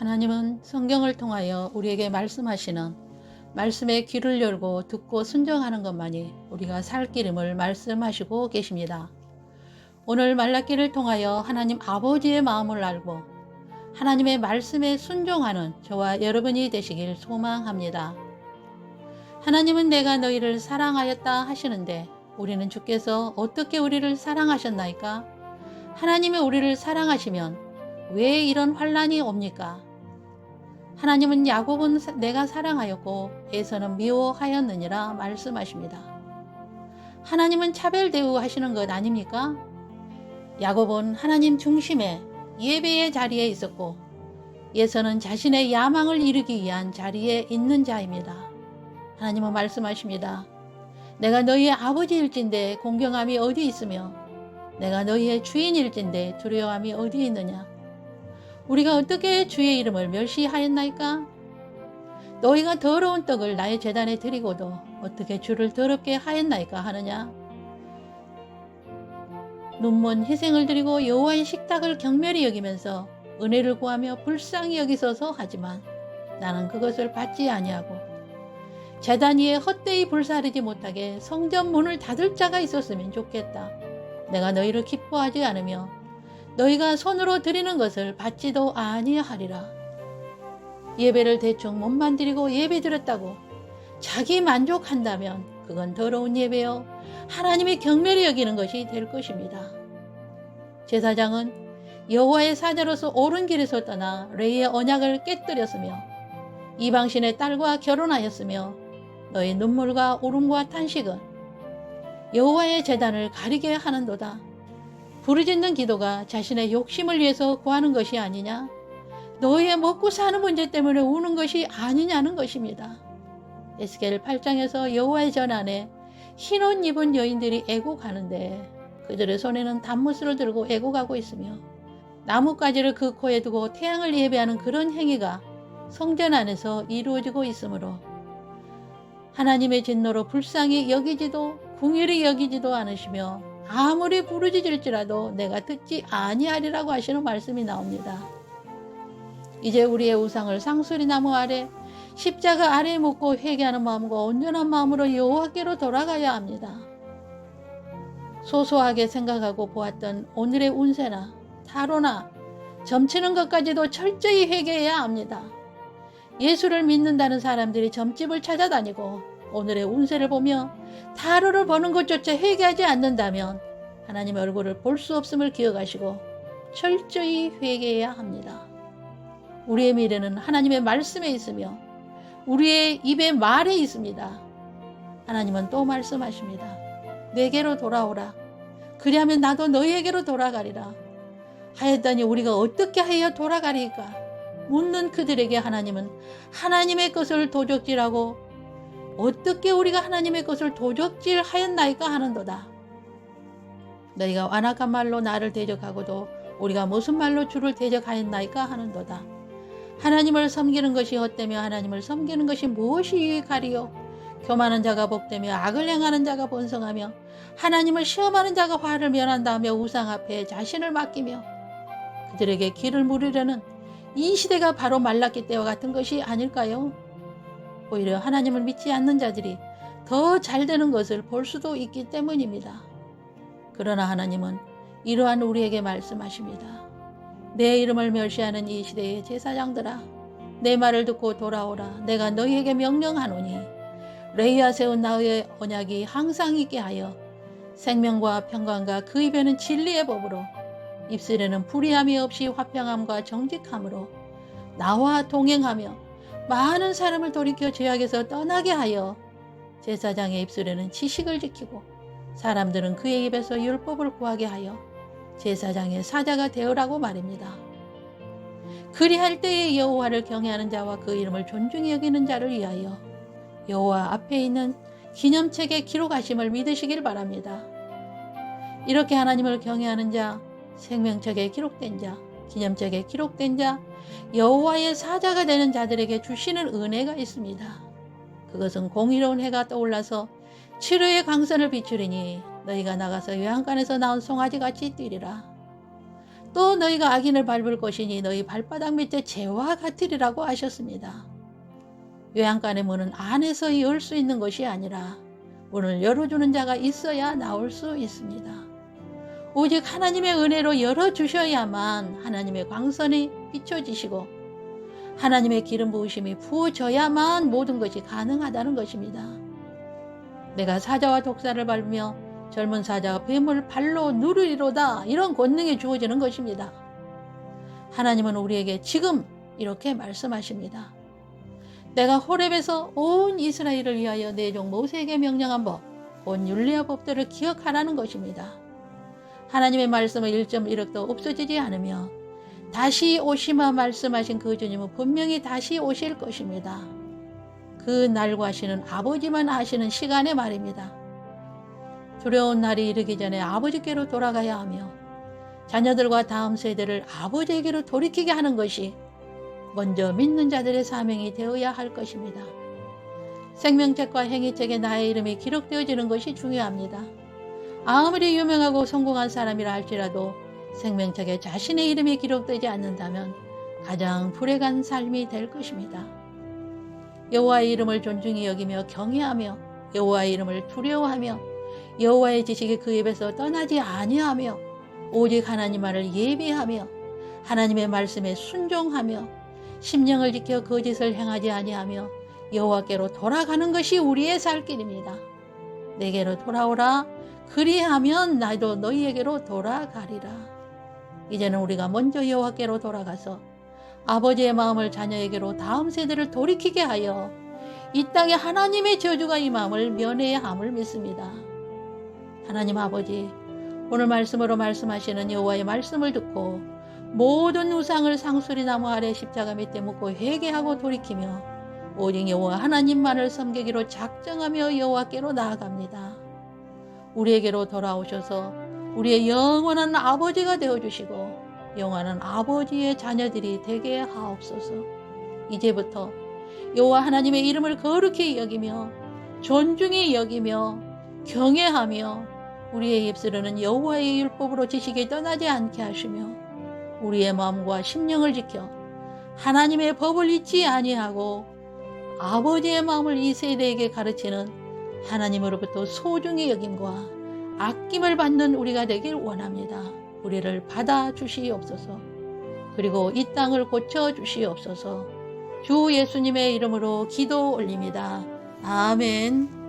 하나님은 성경을 통하여 우리에게 말씀하시는 말씀에 귀를 열고 듣고 순종하는 것만이 우리가 살 길임을 말씀하시고 계십니다. 오늘 말라기를 통하여 하나님 아버지의 마음을 알고 하나님의 말씀에 순종하는 저와 여러분이 되시길 소망합니다. 하나님은 내가 너희를 사랑하였다 하시는데 우리는 주께서 어떻게 우리를 사랑하셨나이까? 하나님이 우리를 사랑하시면 왜 이런 환난이 옵니까? 하나님은 야곱은 내가 사랑하였고 에서는 미워하였느니라 말씀하십니다. 하나님은 차별 대우하시는 것 아닙니까? 야곱은 하나님 중심의 예배의 자리에 있었고 에서는 자신의 야망을 이루기 위한 자리에 있는 자입니다. 하나님은 말씀하십니다. 내가 너희의 아버지일진데 공경함이 어디 있으며 내가 너희의 주인일진데 두려움이 어디 있느냐? 우리가 어떻게 주의 이름을 멸시하였나이까? 너희가 더러운 떡을 나의 제단에 드리고도 어떻게 주를 더럽게 하였나이까 하느냐? 눈먼 희생을 드리고 여호와의 식탁을 경멸히 여기면서 은혜를 구하며 불쌍히 여기소서 하지만 나는 그것을 받지 아니하고 제단 위에 헛되이 불사르지 못하게 성전 문을 닫을 자가 있었으면 좋겠다. 내가 너희를 기뻐하지 않으며 너희가 손으로 드리는 것을 받지도 아니하리라. 예배를 대충 몸만 드리고 예배 드렸다고 자기 만족한다면 그건 더러운 예배요 하나님이 경멸히 여기는 것이 될 것입니다. 제사장은 여호와의 사자로서 옳은 길에서 떠나 레위의 언약을 깨뜨렸으며 이방신의 딸과 결혼하였으며 너의 눈물과 울음과 탄식은 여호와의 제단을 가리게 하는도다. 부르짖는 기도가 자신의 욕심을 위해서 구하는 것이 아니냐? 너희의 먹고 사는 문제 때문에 우는 것이 아니냐는 것입니다. 에스겔 8장에서 여호와의 전 안에 흰 옷 입은 여인들이 애곡하는데 그들의 손에는 단무스를 들고 애곡하고 있으며 나뭇가지를 그 코에 두고 태양을 예배하는 그런 행위가 성전 안에서 이루어지고 있으므로 하나님의 진노로 불쌍히 여기지도 궁휼히 여기지도 않으시며 아무리 부르짖을지라도 내가 듣지 아니하리라고 하시는 말씀이 나옵니다. 이제 우리의 우상을 상수리나무 아래 십자가 아래에 묻고 회개하는 마음과 온전한 마음으로 여호와께로 돌아가야 합니다. 소소하게 생각하고 보았던 오늘의 운세나 타로나 점치는 것까지도 철저히 회개해야 합니다. 예수를 믿는다는 사람들이 점집을 찾아다니고 오늘의 운세를 보며 타로를 보는 것조차 회개하지 않는다면 하나님의 얼굴을 볼 수 없음을 기억하시고 철저히 회개해야 합니다. 우리의 미래는 하나님의 말씀에 있으며 우리의 입의 말에 있습니다. 하나님은 또 말씀하십니다. 내게로 돌아오라. 그리하면 나도 너희에게로 돌아가리라. 하였더니 우리가 어떻게 하여 돌아가리까? 묻는 그들에게 하나님은 하나님의 것을 도적질하고 어떻게 우리가 하나님의 것을 도적질하였나이까 하는도다. 너희가 완악한 말로 나를 대적하고도 우리가 무슨 말로 주를 대적하였나이까 하는도다. 하나님을 섬기는 것이 헛되며 하나님을 섬기는 것이 무엇이 유익하리요? 교만한 자가 복되며 악을 행하는 자가 번성하며 하나님을 시험하는 자가 화를 면한다며 우상 앞에 자신을 맡기며 그들에게 길을 물으려는 이 시대가 바로 말라기 때와 같은 것이 아닐까요? 오히려 하나님을 믿지 않는 자들이 더 잘되는 것을 볼 수도 있기 때문입니다. 그러나 하나님은 이러한 우리에게 말씀하십니다. 내 이름을 멸시하는 이 시대의 제사장들아, 내 말을 듣고 돌아오라. 내가 너희에게 명령하노니 레위와 세운 나의 언약이 항상 있게 하여 생명과 평강과 그 입에는 진리의 법으로 입술에는 불의함이 없이 화평함과 정직함으로 나와 동행하며 많은 사람을 돌이켜 죄악에서 떠나게 하여 제사장의 입술에는 지식을 지키고 사람들은 그의 입에서 율법을 구하게 하여 제사장의 사자가 되으라고 말입니다. 그리할 때에 여호와를 경외하는 자와 그 이름을 존중히 여기는 자를 위하여 여호와 앞에 있는 기념책에 기록하심을 믿으시길 바랍니다. 이렇게 하나님을 경외하는 자, 생명책에 기록된 자, 기념책에 기록된 자, 여호와의 사자가 되는 자들에게 주시는 은혜가 있습니다. 그것은 공의로운 해가 떠올라서 치료의 강선을 비추리니 너희가 나가서 외양간에서 나온 송아지같이 뛰리라. 또 너희가 악인을 밟을 것이니 너희 발바닥 밑에 재와 같으리라고 하셨습니다. 요양간의 문은 안에서 열 수 있는 것이 아니라 문을 열어주는 자가 있어야 나올 수 있습니다. 오직 하나님의 은혜로 열어주셔야만 하나님의 광선이 비춰지시고 하나님의 기름 부으심이 부어져야만 모든 것이 가능하다는 것입니다. 내가 사자와 독사를 밟으며 젊은 사자와 뱀을 발로 누르리로다, 이런 권능이 주어지는 것입니다. 하나님은 우리에게 지금 이렇게 말씀하십니다. 내가 호렙에서 온 이스라엘을 위하여 내 종 모세에게 명령한 법, 온 율례와 법들을 기억하라는 것입니다. 하나님의 말씀은 1.1억도 없어지지 않으며 다시 오시마 말씀하신 그 주님은 분명히 다시 오실 것입니다. 그 날과 시는 아버지만 아시는 시간의 말입니다. 두려운 날이 이르기 전에 아버지께로 돌아가야 하며 자녀들과 다음 세대를 아버지에게로 돌이키게 하는 것이 먼저 믿는 자들의 사명이 되어야 할 것입니다. 생명책과 행위책에 나의 이름이 기록되어지는 것이 중요합니다. 아무리 유명하고 성공한 사람이라 할지라도 생명책에 자신의 이름이 기록되지 않는다면 가장 불행한 삶이 될 것입니다. 여호와의 이름을 존중히 여기며 경외하며 여호와의 이름을 두려워하며 여호와의 지식이 그 입에서 떠나지 아니하며 오직 하나님 말을 예비하며 하나님의 말씀에 순종하며 심령을 지켜 거짓을 행하지 아니하며 여호와께로 돌아가는 것이 우리의 살 길입니다. 내게로 돌아오라, 그리하면 나도 너희에게로 돌아가리라. 이제는 우리가 먼저 여호와께로 돌아가서 아버지의 마음을 자녀에게로 다음 세대를 돌이키게 하여 이 땅에 하나님의 저주가 임함을 면해야 함을 믿습니다. 하나님 아버지, 오늘 말씀으로 말씀하시는 여호와의 말씀을 듣고 모든 우상을 상수리 나무 아래 십자가 밑에 묻고 회개하고 돌이키며 오직 여호와 하나님만을 섬기기로 작정하며 여호와께로 나아갑니다. 우리에게로 돌아오셔서 우리의 영원한 아버지가 되어주시고 영원한 아버지의 자녀들이 되게 하옵소서. 이제부터 여호와 하나님의 이름을 거룩히 여기며 존중히 여기며 경외하며 우리의 입술에는 여호와의 율법으로 지식이 떠나지 않게 하시며 우리의 마음과 심령을 지켜 하나님의 법을 잊지 아니하고 아버지의 마음을 이 세대에게 가르치는 하나님으로부터 소중히 여김과 아낌을 받는 우리가 되길 원합니다. 우리를 받아주시옵소서. 그리고 이 땅을 고쳐주시옵소서. 주 예수님의 이름으로 기도 올립니다. 아멘.